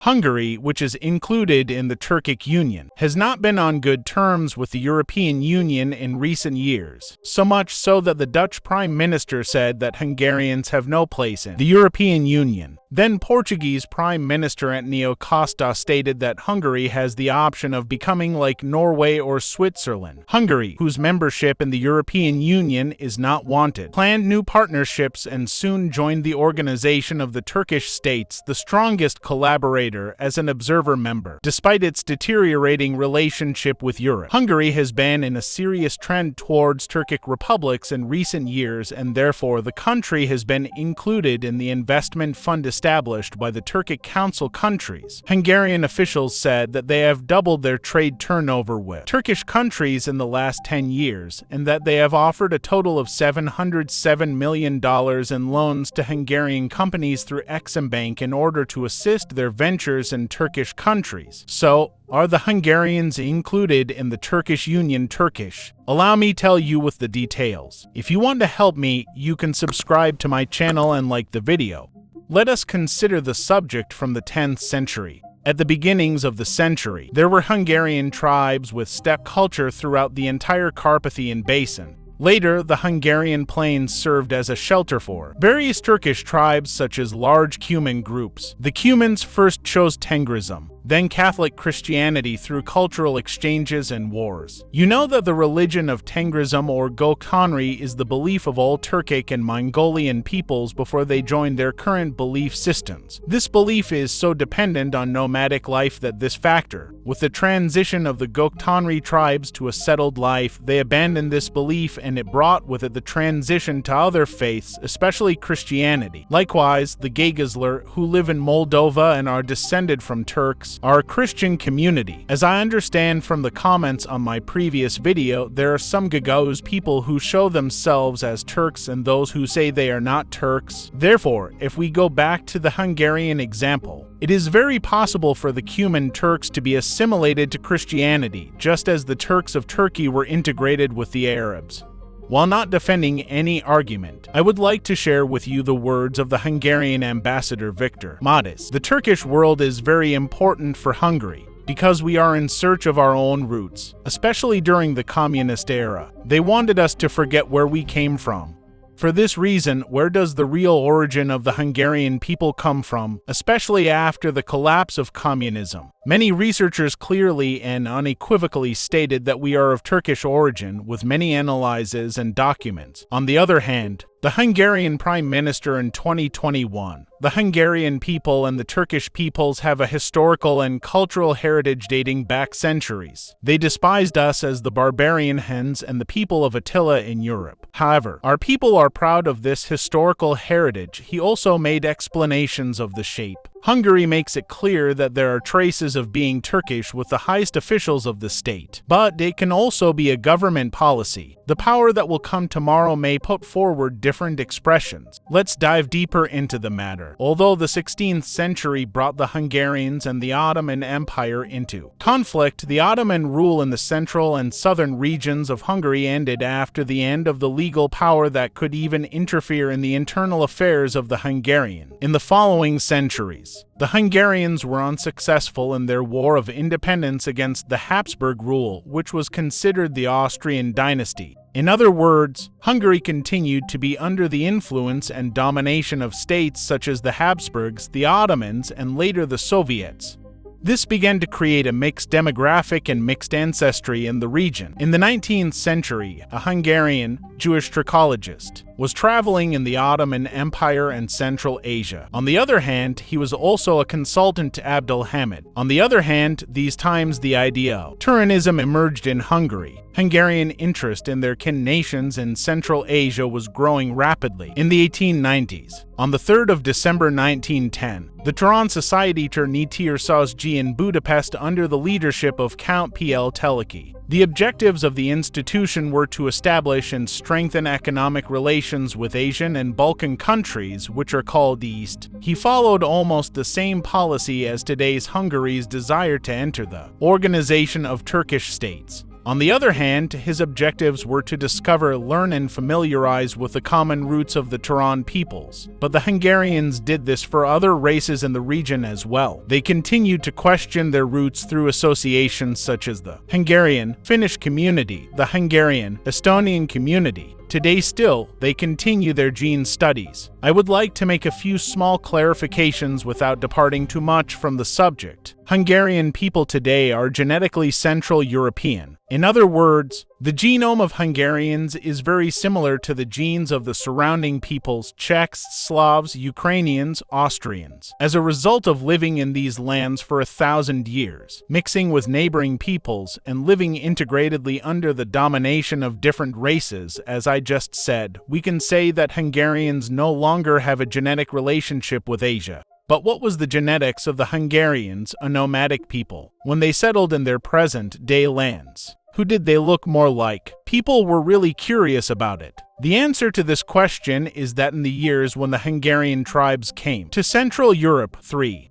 Hungary, which is included in the Turkic Union, has not been on good terms with the European Union in recent years, so much so that the Dutch Prime Minister said that Hungarians have no place in the European Union. Then Portuguese Prime Minister Antonio Costa stated that Hungary has the option of becoming like Norway or Switzerland. Hungary, whose membership in the European Union is not wanted, planned new partnerships and soon joined the Organization of the Turkish States, the strongest collaborator, as an observer member. Despite its deteriorating relationship with Europe, Hungary has been in a serious trend towards Turkic republics in recent years, and therefore the country has been included in the investment fund established by the Turkic Council countries. Hungarian officials said that they have doubled their trade turnover with Turkish countries in the last 10 years, and that they have offered a total of $707 million in loans to Hungarian companies through Exim Bank in order to assist their ventures in Turkish countries. So, are the Hungarians included in the Turkish Union Turkish? Allow me tell you with the details. If you want to help me, you can subscribe to my channel and like the video. Let us consider the subject from the 10th century. At the beginnings of the century, there were Hungarian tribes with steppe culture throughout the entire Carpathian Basin. Later, the Hungarian plains served as a shelter for various Turkish tribes such as large Cuman groups. The Cumans first chose Tengrism, then Catholic Christianity through cultural exchanges and wars. You know that the religion of Tengrism or Göktanrı is the belief of all Turkic and Mongolian peoples before they joined their current belief systems. This belief is so dependent on nomadic life that this factor, with the transition of the Göktanrı tribes to a settled life, they abandoned this belief and it brought with it the transition to other faiths, especially Christianity. Likewise, the Gagazlar, who live in Moldova and are descended from Turks, are a Christian community. As I understand from the comments on my previous video, there are some Gagauz people who show themselves as Turks and those who say they are not Turks. Therefore, if we go back to the Hungarian example, it is very possible for the Cuman Turks to be assimilated to Christianity, just as the Turks of Turkey were integrated with the Arabs. While not defending any argument, I would like to share with you the words of the Hungarian ambassador Viktor Modis. The Turkish world is very important for Hungary, because we are in search of our own roots, especially during the communist era. They wanted us to forget where we came from. For this reason, where does the real origin of the Hungarian people come from, especially after the collapse of communism? Many researchers clearly and unequivocally stated that we are of Turkish origin, with many analyses and documents. On the other hand, the Hungarian Prime Minister in 2021, the Hungarian people and the Turkish peoples have a historical and cultural heritage dating back centuries. They despised us as the barbarian Huns and the people of Attila in Europe. However, our people are proud of this historical heritage. He also made explanations of the shape. Hungary makes it clear that there are traces of being Turkish with the highest officials of the state, but it can also be a government policy. The power that will come tomorrow may put forward different expressions. Let's dive deeper into the matter. Although the 16th century brought the Hungarians and the Ottoman Empire into conflict, the Ottoman rule in the central and southern regions of Hungary ended after the end of the legal power that could even interfere in the internal affairs of the Hungarian. In the following centuries, the Hungarians were unsuccessful in their war of independence against the Habsburg rule, which was considered the Austrian dynasty. In other words, Hungary continued to be under the influence and domination of states such as the Habsburgs, the Ottomans, and later the Soviets. This began to create a mixed demographic and mixed ancestry in the region. In the 19th century, a Hungarian Jewish trichologist was traveling in the Ottoman Empire and Central Asia. On the other hand, he was also a consultant to Abdul Hamid. On the other hand, these times the idea of Turanism emerged in Hungary. Hungarian interest in their kin nations in Central Asia was growing rapidly. In the 1890s, on the 3rd of December 1910, the Turan Society turned Sazgi in Budapest under the leadership of Count P.L. Teleki. The objectives of the institution were to establish and strengthen economic relations with Asian and Balkan countries, which are called East. He followed almost the same policy as today's Hungary's desire to enter the Organization of Turkish States. On the other hand, his objectives were to discover, learn, and familiarize with the common roots of the Turan peoples. But the Hungarians did this for other races in the region as well. They continued to question their roots through associations such as the Hungarian Finnish community, the Hungarian Estonian community. Today still, they continue their gene studies. I would like to make a few small clarifications without departing too much from the subject. Hungarian people today are genetically Central European. In other words, the genome of Hungarians is very similar to the genes of the surrounding peoples Czechs, Slavs, Ukrainians, Austrians. As a result of living in these lands for 1,000 years, mixing with neighboring peoples, and living integratedly under the domination of different races, as I just said, we can say that Hungarians no longer have a genetic relationship with Asia. But what was the genetics of the Hungarians, a nomadic people, when they settled in their present-day lands? Who did they look more like? People were really curious about it. The answer to this question is that in the years when the Hungarian tribes came to Central Europe,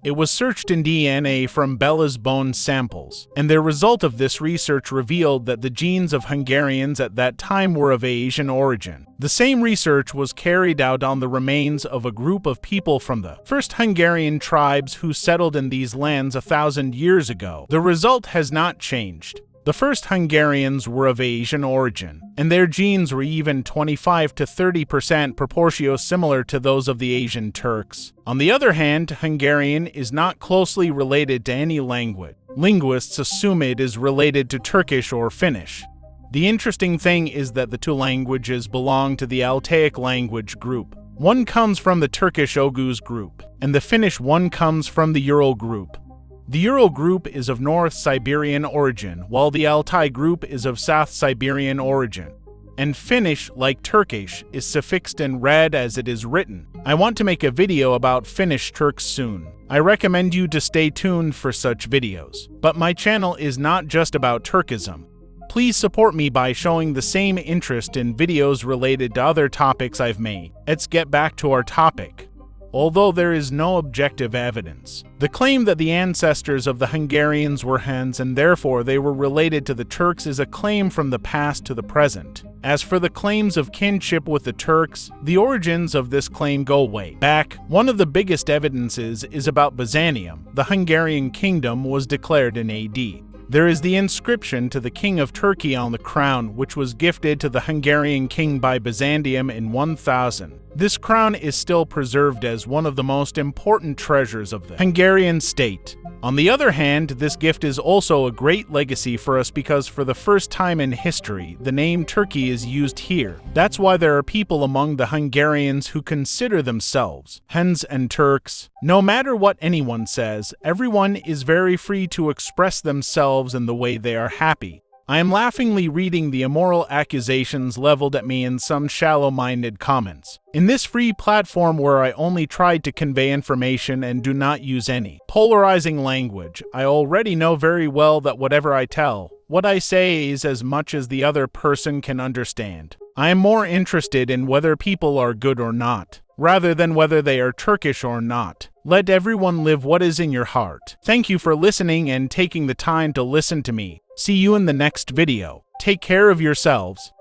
it was searched in DNA from Bella's bone samples, and the result of this research revealed that the genes of Hungarians at that time were of Asian origin. The same research was carried out on the remains of a group of people from the first Hungarian tribes who settled in these lands 1,000 years ago. The result has not changed. The first Hungarians were of Asian origin, and their genes were even 25 to 30% proportio similar to those of the Asian Turks. On the other hand, Hungarian is not closely related to any language. Linguists assume it is related to Turkish or Finnish. The interesting thing is that the two languages belong to the Altaic language group. One comes from the Turkish Oghuz group, and the Finnish one comes from the Ural group. The Ural group is of North Siberian origin, while the Altai group is of South Siberian origin. And Finnish, like Turkish, is suffixed and read as it is written. I want to make a video about Finnish Turks soon. I recommend you to stay tuned for such videos. But my channel is not just about Turkism. Please support me by showing the same interest in videos related to other topics I've made. Let's get back to our topic. Although there is no objective evidence, the claim that the ancestors of the Hungarians were Huns and therefore they were related to the Turks is a claim from the past to the present. As for the claims of kinship with the Turks, the origins of this claim go way back. One of the biggest evidences is about Byzantium. The Hungarian kingdom was declared in AD. There is the inscription to the King of Turkey on the crown, which was gifted to the Hungarian king by Byzantium in 1000. This crown is still preserved as one of the most important treasures of the Hungarian state. On the other hand, this gift is also a great legacy for us because for the first time in history, the name Turkey is used here. That's why there are people among the Hungarians who consider themselves Huns and Turks. No matter what anyone says, everyone is very free to express themselves in the way they are happy. I am laughingly reading the immoral accusations leveled at me in some shallow-minded comments. In this free platform where I only tried to convey information and do not use any polarizing language, I already know very well that whatever I tell, what I say is as much as the other person can understand. I am more interested in whether people are good or not, rather than whether they are Turkish or not. Let everyone live what is in your heart. Thank you for listening and taking the time to listen to me. See you in the next video. Take care of yourselves.